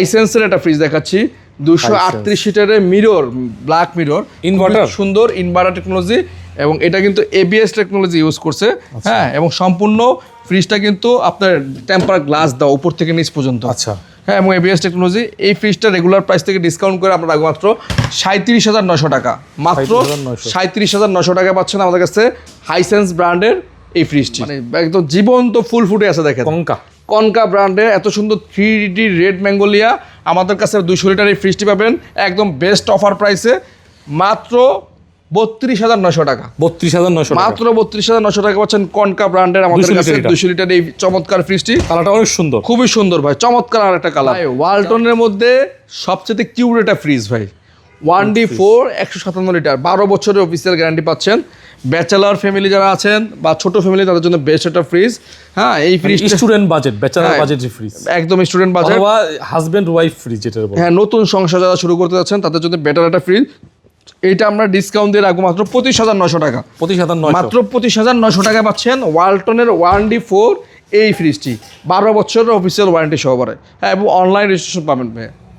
হাইসেন্সের একটা ফ্রিজ দেখাচ্ছি 238 সিটারের mirror, black mirror, inverter, সুন্দর ইনভার্টার টেকনোলজি এবং এটা কিন্তু এবিএস টেকনোলজি ইউজ করছে। হ্যাঁ, এবং সম্পূর্ণ ফ্রিজটা কিন্তু আপনার টেম্পার গ্লাস দাও উপর থেকে নিচ পর্যন্ত। আচ্ছা, হ্যাঁ, এবং এবিএস টেকনোলজি। এই ফ্রিজটা রেগুলার প্রাইস থেকে ডিসকাউন্ট করে আপনারা মাত্র 37,900 টাকা, মাত্র 37,900 টাকা পাচ্ছেন আমাদের কাছে হাইসেন্স ব্র্যান্ডের এই ফ্রিজটি। মানে একদম জীবন্ত ফুল ফুটে আছে দেখেন, কনকা ব্র্যান্ডের এত সুন্দর 3D রেড ম্যাঙ্গোলিয়া আমাদের কাছে 200 লিটার এই ফ্রিজটি পাবেন একদম বেস্ট অফার প্রাইসে মাত্র 32,900 টাকা। 32,900 মাত্র 32,900 টাকা পাচ্ছেন কনকা ব্র্যান্ডের আমাদের কাছে 200 লিটার এই চমৎকার ফ্রিজটি। কালারটা অনেক সুন্দর, খুবই সুন্দর ভাই, চমৎকার আর একটা কালার। ওয়ালটনের মধ্যে সবচেয়ে কিউট একটা ফ্রিজ ভাই, 1D4 157 লিটার, 12 বছরের অফিসিয়াল গ্যারান্টি পাচ্ছেন। ব্যাচেলার ফ্যামিলি যারা আছেন বা ছোট ফ্যামিলি তাদের জন্য বেস্ট একটা ফ্রিজ। হ্যাঁ, এই ফ্রিজ স্টুডেন্ট বাজেট, ব্যাচেলার বাজেটের ফ্রিজ, একদম স্টুডেন্ট বাজেট অথবা হাজবেন্ড ওয়াইফ ফ্রিজ যেটা বলে। হ্যাঁ, নতুন সংসার যারা শুরু করতে যাচ্ছেন তাদের জন্য বেটার একটা ফ্রিজ। এইটা আমরা ডিসকাউন্ট দিয়ে রাখবো মাত্র 25,900 টাকা। 25,900 মাত্র 25,900 টাকা পাচ্ছেন ওয়ালটনের 1D4 এই ফ্রিজটি, 12 বছরের অফিসিয়াল ওয়ারেন্টি সহকারে। হ্যাঁ, এবং অনলাইন রেজিস্ট্রেশন পাবেন ভাই।